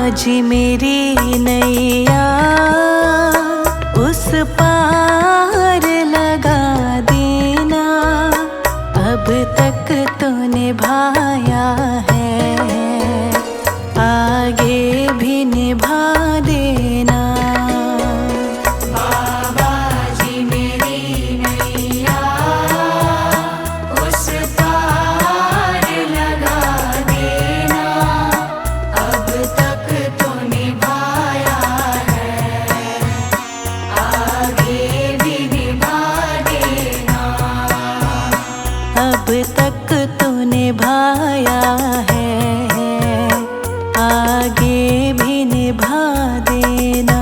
जी मेरी नैया उस पार लगा देना। अब तक तो निभाया है, आगे भी निभा देना। बाबा जी मेरी नैया उस पार लगा देना। अब तक तो निभाया है, आगे भी निभा देना। अब तक तो निभाया है, आगे भी निभा देना।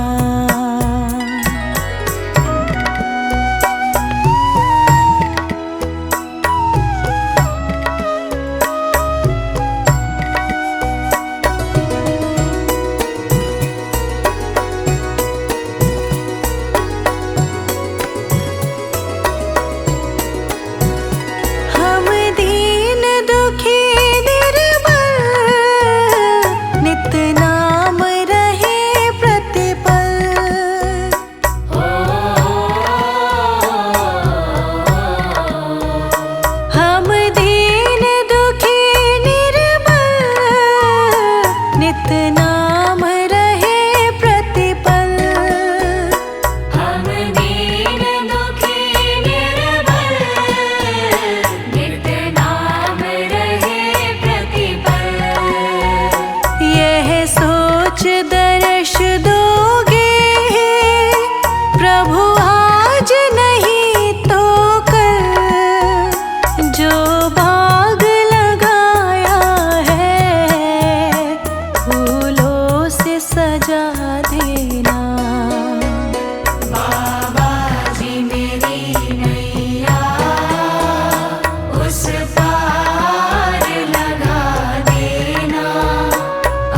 हम दीन दुखी निर्बल, नित नाम रहे प्रतिपल। हम दीन दुखी निर्बल, नित नाम रहे प्रतिपल। हम दीन दुखी निर्बल, नित नाम रहे प्रतिपल। यह सोच दर्श दोगे प्रभु आज नहीं तो कल। जो बाग लगाया है फूलों से सजा देना। बाबा जी मेरी नैया उस पार लगा देना।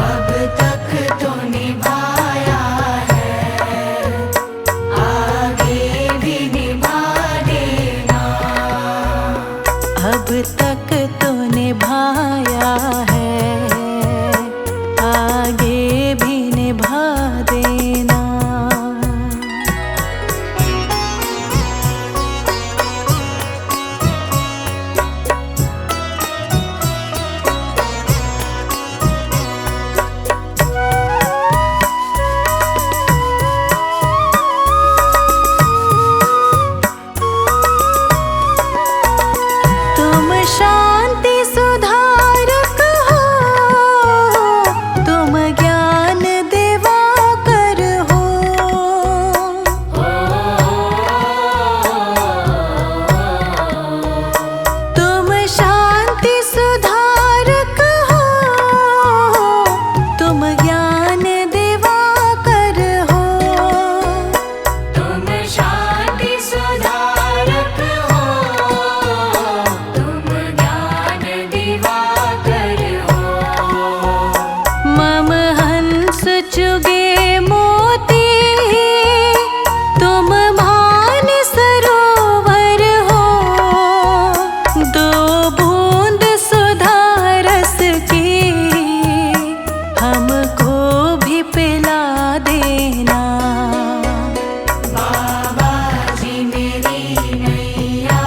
अब तक तो निभाया है, आगे भी निभा देना। अब तक तो निभाया है, आगे भी निभा देना। तुम शांति सुधारक हो, तुम ज्ञान दिवाकर हो। तुम शांति सुधारक हो, तुम ज्ञान दिवाकर हो। तुम शांति सुधारक हो, तुम ज्ञान दिवाकर हो। मम हंस चुगे मोती, तुम मान सरोवर हो। दो बूंद सुधा रस की हमको भी पिला देना। बाबा जी मेरी नैया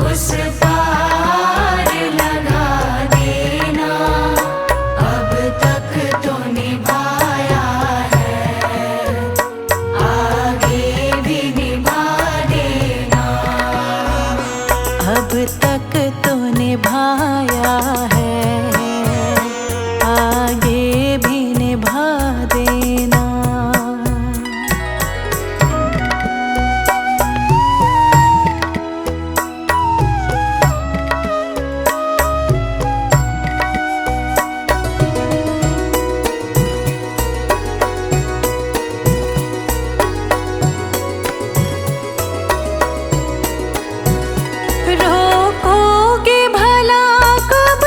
उस पार लगा देना। अब तक तो निभाया है, आगे भी निभा देना। अब तक तो निभाया है, आगे भी निभा देना। रोकोगे भला कब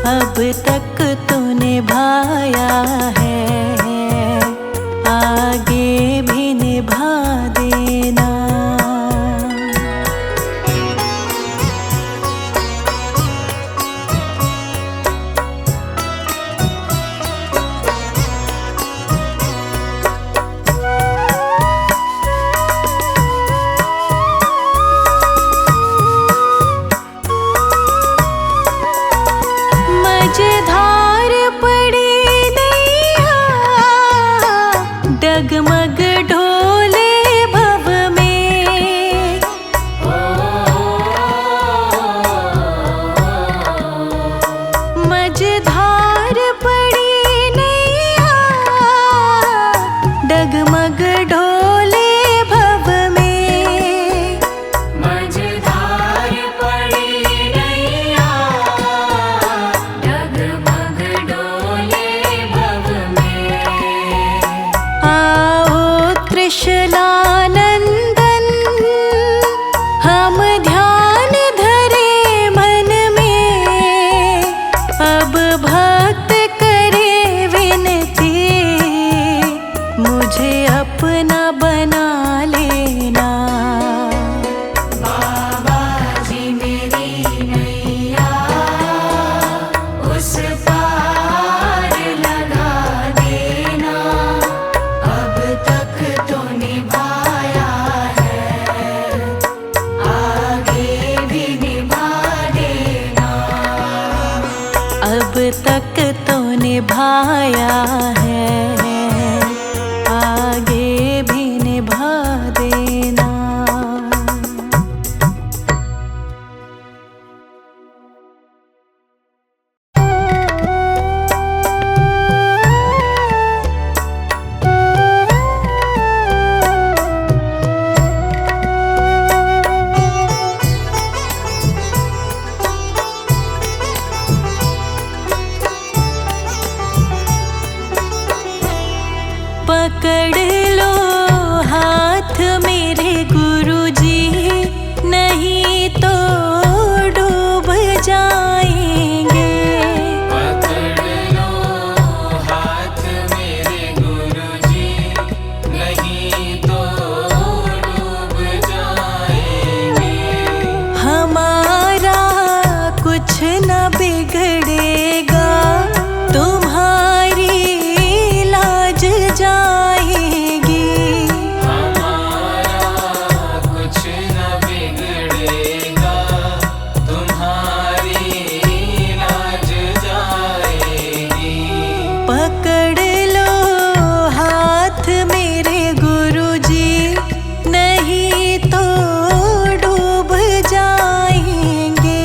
अब तक तो निभाया है, आगे भी निभा देना। मझधार पड़ी नैया, डगमग ढोले भव में। मझधार पड़ी नैया, डगमग ढोले भव में। मझधार पड़ी नैया, डगमग डोले भव में। आओ त्रिशलानंदन, हम ध्यान धरे मन में। अब भक्त करे विनती, मुझे अपना बना लेना। बाबा जी मेरी नैया उस पार लगा देना। अब तक तो निभाया है, आगे भी निभा देना। अब तक तो निभाया है, आगे भी निभा देना। पकड़ लो हाथ मेरे गुरुजी, नहीं तो डूब जाएंगे। पकड़ लो हाथ मेरे गुरुजी, नहीं तो डूब जाएंगे। हमारा कुछ न बिगड़ेगा, तुम्हारी लाज जाएगी। हमारा कुछ न बिगड़ेगा, तुम्हारी लाज जाएगी। पकड़ लो हाथ मेरे गुरुजी, नहीं तो डूब जाएंगे।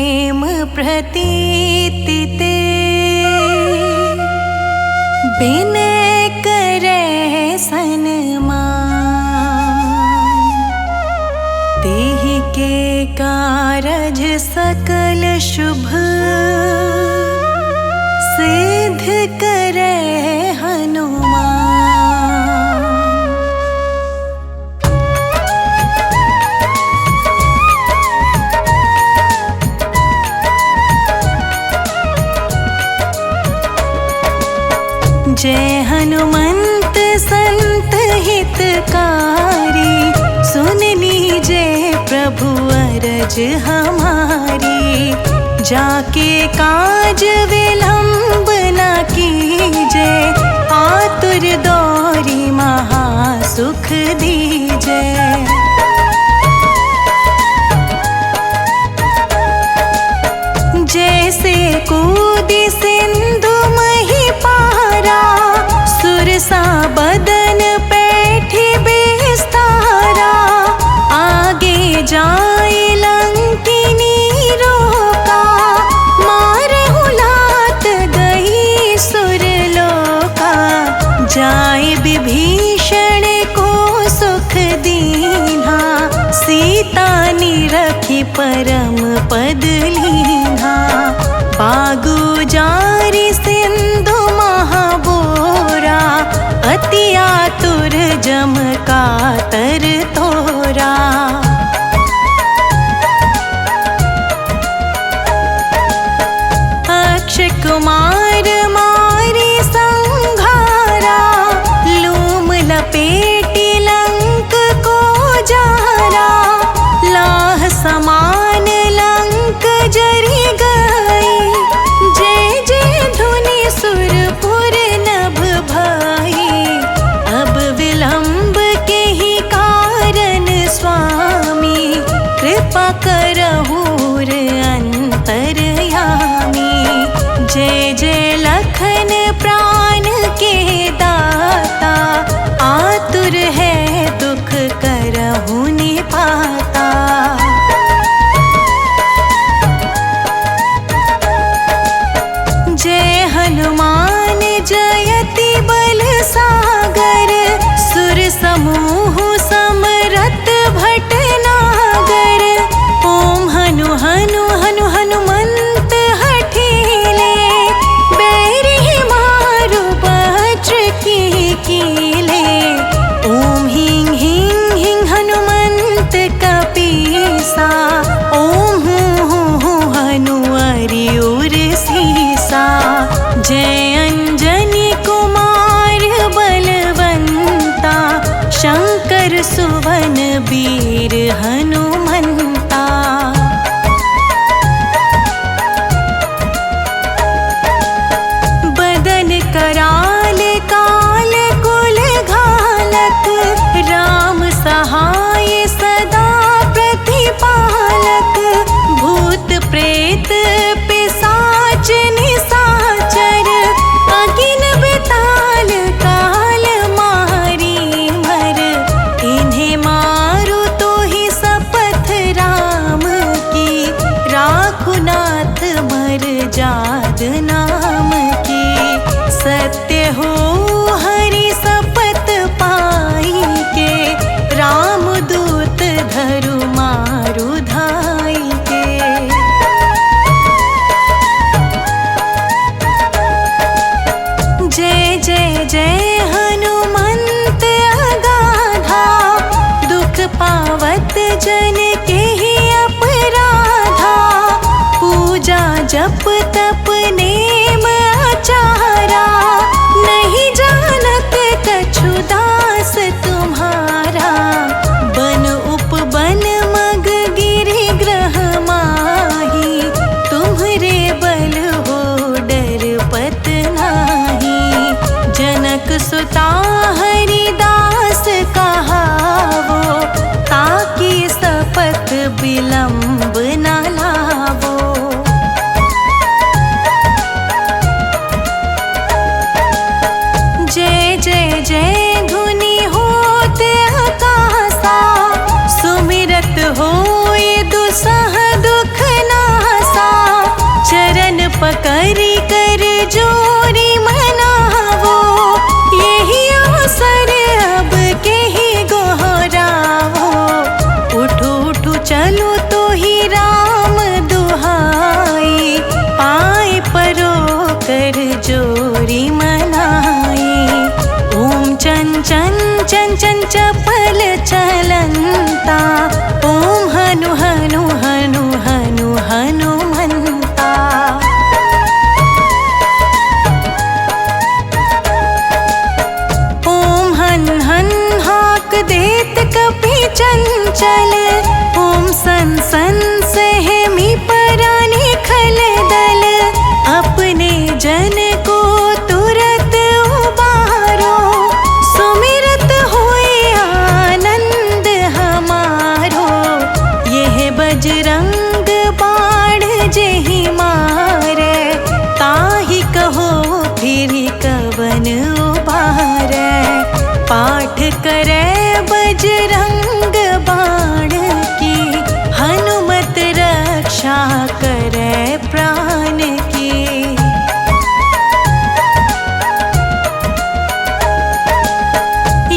प्रेम प्रतीति ते बिनय करे सन्मान। तेहि के कारज सकल शुभ सिद्ध करे हनुमान। जय हनुमंत संत हितकारी, सुन लीजे प्रभु अरज हमारी। जाके काज विलंब न कीजे, आतुर दौरी महा सुख दीजे। जैसे कूदी सिंधु मही पारा, सुरसा बदन पैठी बिस्तारा। आगे जाए लंकिनी रोका, मारहु लात गई सुरलोका। जाए विभीषण को सुख दीन्हा, सीता निरखी परम पद लीन्हा। बागु जारी सिंधु महाबोरा, अति आतुर जम कातर तोरा। अक्षय कुमार मारी संघारा, लूम लपेटी लंक को जारा। लाह समान लंक जरी गई, जय जय धुनि सुरपुर नभ भाई। अब विलंब के ही कारण स्वामी, कृपा करहु अंतरयामी। जय जय लखन प्राण के दाता, आतुर है दुख करहु निपाता। जय हनुमान जयति बल सागर, सुर समूह समरथ भटनागर। ओम हनु हनु हनु हनुमंत हठीले, बैरी मारु वज्र की कीले। ओम हिं हिं हिं हनुमंत कपीसा, ओम हूँ हनु अरियुर सीसा। जय अंजनी कुमार बलवंता, शंकर सुवन वीर हनुमंता। बदन कराल काल कुल घालक, राम सहाय सदा प्रतिपालक। भूत प्रेत पिशाच निशाचर, अगिन बेताल काल मारी मर। इन्हें मारो तो ही शपथ राम की, राखु नाथ मर जाद नाम की। सत्य हो हरि शपथ पाई के, राम दूत धरु मारु धाई के। जय जय जय हनुमंत अगाधा, दुख पावत जन के ही अपराधा। पूजा जप तप नेम आचारा, नहीं जानत कछु दास तुम्हारा। बन उपबन मग गिरि ग्रह माही, तुम्हरे बल हो डर पत नाही। जनक सुता हरिदास कहावो, ताकि शपथ विलंब न लावो। करे प्राण की।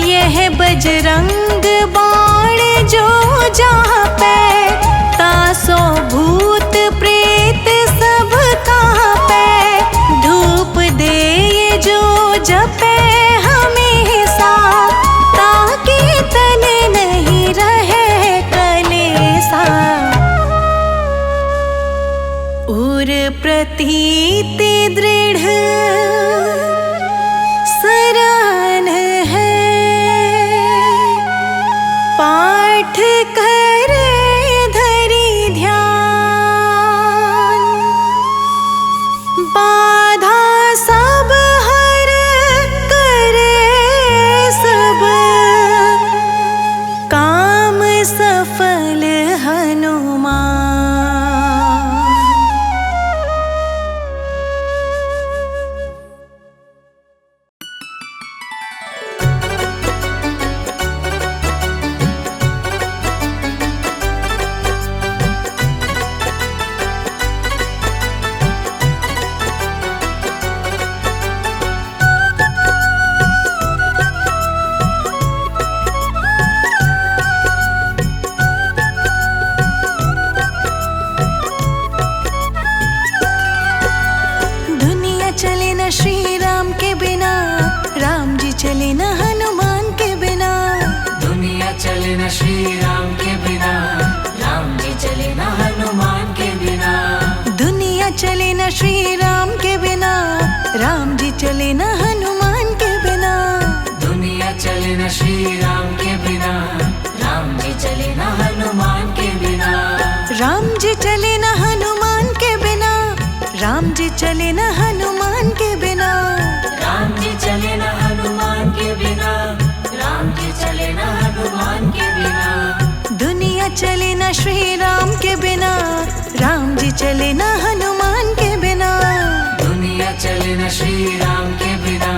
यह बजरंग बाण जो जापे, तासो भूत प्रेत सब कांपे। धूप दे जो जपे हमेशा, ताकि तन नहीं रहे कलेसा। और प्रतीति दृढ़ सराहन है, पाठ करे धरि ध्यान। बाधा सब हर करे सब, काम सफल हनुमान। चले न श्री राम के बिना, राम जी चले न हनुमान के बिना। दुनिया चले न श्री राम के बिना, राम जी चले न हनुमान के बिना। दुनिया चले न श्री राम के बिना, राम जी चले न हनुमान के बिना। दुनिया चले न श्री राम के बिना, राम जी चले न हनुमान के बिना। राम जी चले न हनुमान के बिना, राम जी चले न हनुमान के बिना। राम जी चले न हनुमान के बिना, राम जी चले न हनुमान के बिना। दुनिया चले न श्री राम के बिना, राम जी चले न हनुमान के बिना। दुनिया चले न श्री राम के बिना,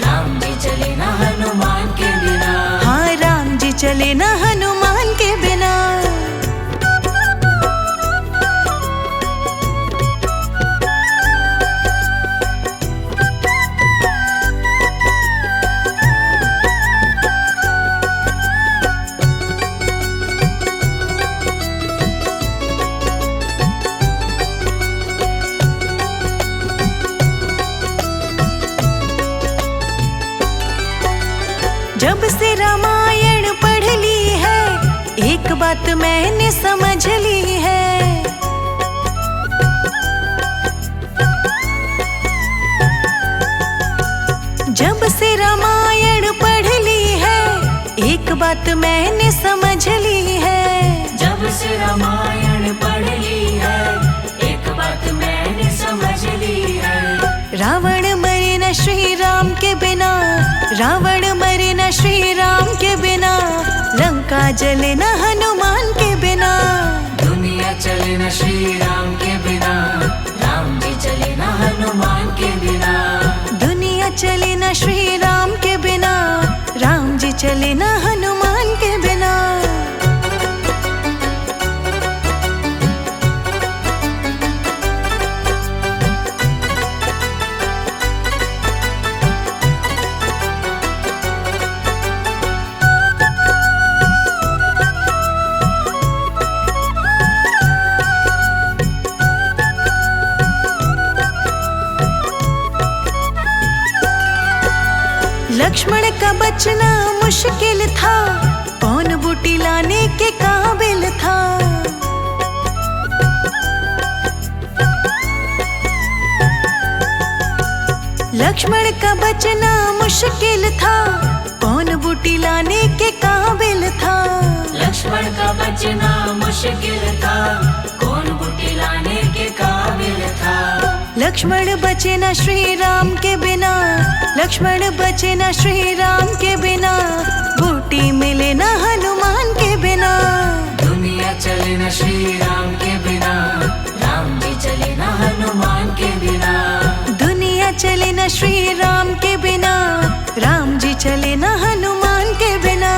राम जी चले न हनुमान के बिना। हाँ, राम जी चले न हनुमान के बिना। जब से रामायण पढ़ ली है, एक बात मैंने समझ ली है। जब से रामायण पढ़ ली है, एक बात मैंने समझ ली है। जब से रामायण पढ़ ली है, एक बात मैंने समझ ली है। रावण मरे न श्री राम के बिना, रावण मरे न श्री राम के बिना। लंका जले न हनुमान के बिना। दुनिया चले न श्री राम के बिना, राम जी चले न हनुमान के बिना। दुनिया चले न श्री राम के बिना, राम जी चले न हनुमान के बिना। लक्ष्मण का बचना मुश्किल था, कौन बूटी लाने के काबिल था। लक्ष्मण का बचना मुश्किल था, कौन बूटी लाने के काबिल था। लक्ष्मण का बचना मुश्किल था, कौन बूटी लाने के काबिल था। लक्ष्मण बचे न श्री राम के बिना, लक्ष्मण बचे न श्री राम के बिना। बूटी मिले न हनुमान के बिना। दुनिया चले न श्री राम के बिना, राम जी चले न हनुमान के बिना। दुनिया चले न श्री राम के बिना, राम जी चले न हनुमान के बिना।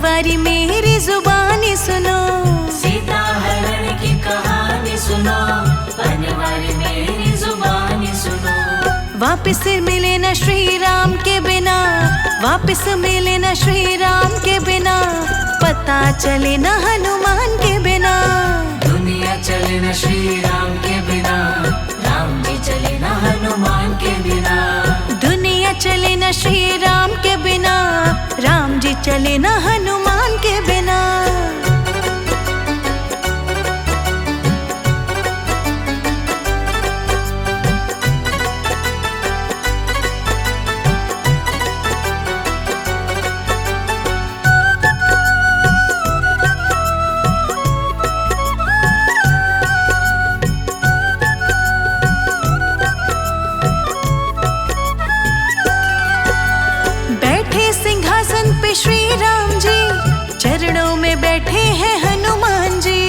बनवारी मेरी जुबानी सुनो, सीता हरण की कहानी सुनो, बनवारी मेरी जुबानी सुनो। वापिस मिले न श्री राम के बिना, वापिस मिले न श्री राम के बिना, पता चले न हनुमान के बिना। दुनिया चले न श्री राम के बिना, राम जी चले न हनुमान के बिना। दुनिया चले न श्री राम के बिना, राम जी चले न हनुमान के बिना। सिंहासन पे श्री राम जी, चरणों में बैठे हैं हनुमान जी।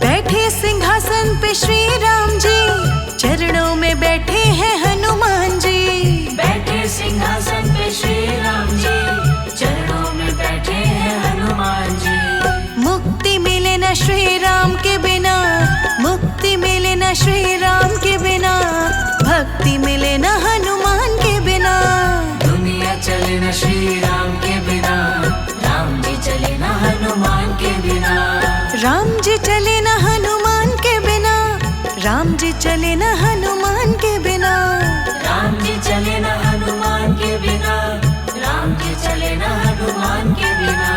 बैठे सिंहासन पे श्री राम जी, चरणों में बैठे हैं हनुमान जी। बैठे सिंहासन पे श्री राम जी, चरणों में बैठे हैं हनुमान जी। मुक्ति मिले न श्री राम के बिना, मुक्ति मिले न श्री राम के बिना, भक्ति मिले न हनुमान के बिना। दुनिया चले न श्री राम के बिना, राम जी चले न हनुमान के बिना। राम जी चले न हनुमान के बिना, राम जी चले न हनुमान के बिना। राम जी चले न हनुमान के बिना, राम जी चले न हनुमान के बिना।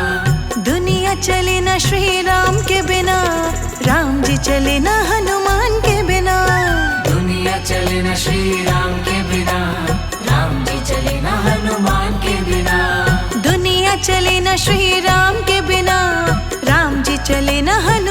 दुनिया चले न श्री राम के बिना, राम जी चले न हनुमान के बिना। दुनिया चले न श्री राम के बिना, राम जी चले न हनुमान के बिना। दुनिया चले न श्री राम के बिना, राम जी चले न हनुमान